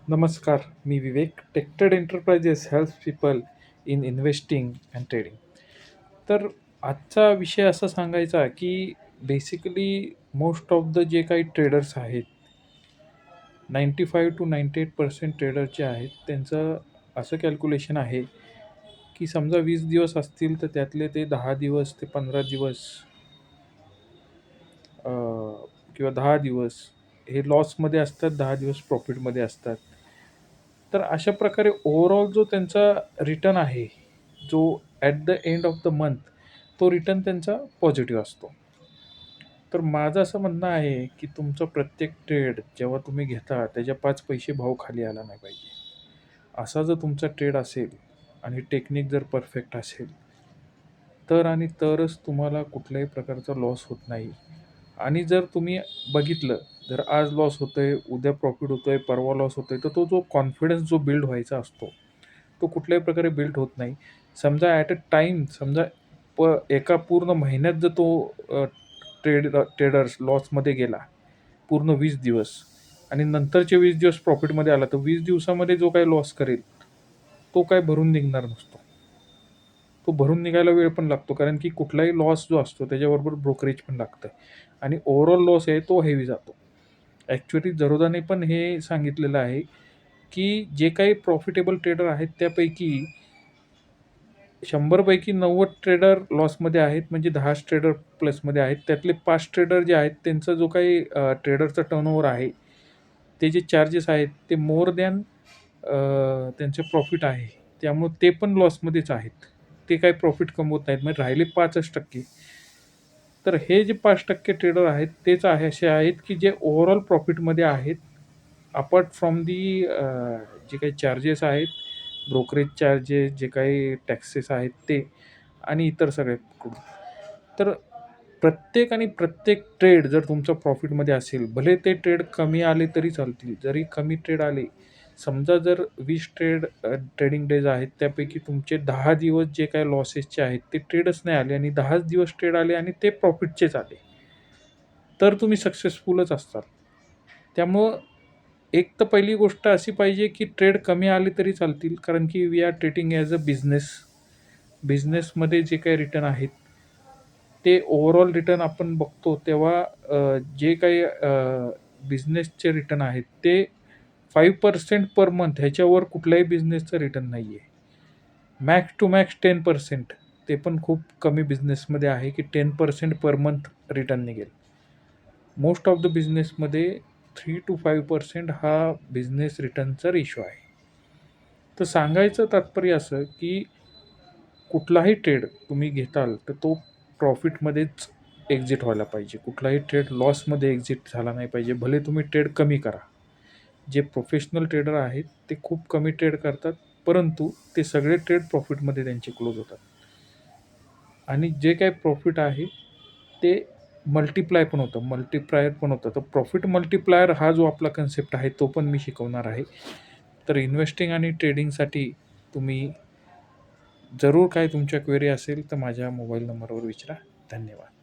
नमस्कार, मी विवेक. टेक्टेड enterprises helps people in investing and trading. तर आजचा विषय असा सांगायचा की बेसिकली मोस्ट ऑफ द जे काही ट्रेडर्स आहेत, 95 टू 98% ट्रेडर जे आहेत, त्यांचं असं कॅल्क्युलेशन आहे की समजा 20 दिवस असतील, तर त्यातले ते 10 दिवस ते 15 दिवस अ, किंवा 10 दिवस हे लॉसमध्ये असतात, 10 दिवस प्रॉफिटमध्ये असतात. तर अशा प्रकारे ओव्हरऑल जो त्यांचा रिटर्न आहे, जो at the end of the month तो रिटर्न त्यांचा पॉझिटिव्ह असतो. तर माझं असं म्हणणं आहे, की तुमचा प्रत्येक ट्रेड जेव्हा तुम्ही घेता त्याच्या 5 पैसे भाव खाली आला नाही पाहिजे. असा जर तुमचा ट्रेड असेल आणि टेक्निक जर परफेक्ट असेल, तर आणि तरच तुम्हाला कुठल्याही प्रकारचा लॉस होत नाही. आणि जर तुम्ही बघितलं, जर आज लॉस होतोय, उद्या प्रॉफिट होतोय, परवा लॉस होतोय, तर तो जो कॉन्फिडन्स जो बिल्ड व्हायचा असतो, तो कुठल्याही प्रकारे बिल्ड होत नाही. समजा ॲट अ टाईम समजा एका पूर्ण महिन्यात जर तो ट्रेडर्स लॉसमध्ये गेला, पूर्ण 20 दिवस आणि नंतरचे 20 दिवस प्रॉफिटमध्ये आला, तर 20 दिवसामध्ये जो काही लॉस करेल, तो काही भरून निघणार नसतो. तो भरून निघायला वेळ पण लागतो, कारण की कुठलाही लॉस जो असतो त्याच्याबरोबर ब्रोकरेज पण लागतं आणि ओव्हरऑल लॉस आहे तो हेवी जातो. ॲक्चुअली झरोदाने पण हे सांगितलेलं आहे, की जे काही प्रॉफिटेबल ट्रेडर आहेत त्यापैकी 100 पैकी 90 ट्रेडर लॉसमध्ये आहेत, म्हणजे 10च ट्रेडर प्लसमध्ये आहेत. त्यातले 5 ट्रेडर जे आहेत त्यांचा जो काही ट्रेडरचा टर्नओव्हर आहे, ते जे चार्जेस आहेत ते मोर दॅन त्यांचे प्रॉफिट आहे. त्यामुळे ते पण लॉसमध्येच आहेत. ते काही प्रॉफिट कमवत नाहीत. मग राहिले 5% तर हे जे 5% ट्रेडर आहेत तेच असे आहेत, की जे ओव्हरऑल प्रॉफिटमध्ये आहेत. अपार्ट फ्रॉम दी जे काही चार्जेस आहेत, ब्रोकरेज चार्जेस, जे काही टॅक्सेस आहेत ते आणि इतर सगळे पकडून. तर प्रत्येक ट्रेड जर तुमचा प्रॉफिटमध्ये असेल, भले ते ट्रेड कमी आले तरी चालतील. जरी कमी ट्रेड आले, समजा जर 20 ट्रेडिंग डेज आहेत, त्यापैकी तुमचे 10 दिवस जे काही लॉसेसचे आहेत, ते ट्रेडच नाही आले आणि 10च दिवस ट्रेड आले आणि ते प्रॉफिटचेच आले, तर तुम्ही सक्सेसफुलच असाल. त्यामुळं एक तर पहिली गोष्ट अशी पाहिजे, की ट्रेड कमी आले तरी चालतील, कारण की we are treating as a business. बिझनेसमध्ये जे काही रिटर्न आहेत, ते ओव्हरऑल रिटर्न आपण बघतो तेव्हा जे काही बिझनेसचे रिटर्न आहेत, ते 5% पर मंथ ह्याच्यावर कुठल्याही बिझनेसचं रिटर्न नाही आहे. मॅक्स टू मॅक्स 10% ते पण खूप कमी बिझनेसमध्ये आहे, की 10% पर मंथ रिटर्न निघेल. मोस्ट ऑफ द बिझनेसमध्ये 3 टू 5% हा बिझनेस रिटर्नचा रेशो आहे. तर सांगायचं तात्पर्य असं, की कुठलाही ट्रेड तुम्ही घेताल, तर तो प्रॉफिटमध्येच एक्झिट व्हायला पाहिजे. कुठलाही ट्रेड लॉसमध्ये एक्झिट झाला नाही पाहिजे. भले तुम्ही ट्रेड कमी करा. जे प्रोफेशनल ट्रेडर आहेत, ते खूप कमी ट्रेड करतात, परंतु ते सगळे ट्रेड प्रॉफिटमध्ये त्यांचे क्लोज होतात. आणि जे काही प्रॉफिट आहे, ते मल्टिप्लाय पण होतं, मल्टिप्लायर पण होतं. तर प्रॉफिट मल्टिप्लायर हा जो आपला कन्सेप्ट आहे, तो पण मी शिकवणार आहे. तर इन्व्हेस्टिंग आणि ट्रेडिंगसाठी तुम्ही जरूर काही तुमच्या क्वेरी असेल, तर माझ्या मोबाईल नंबरवर विचारा. धन्यवाद.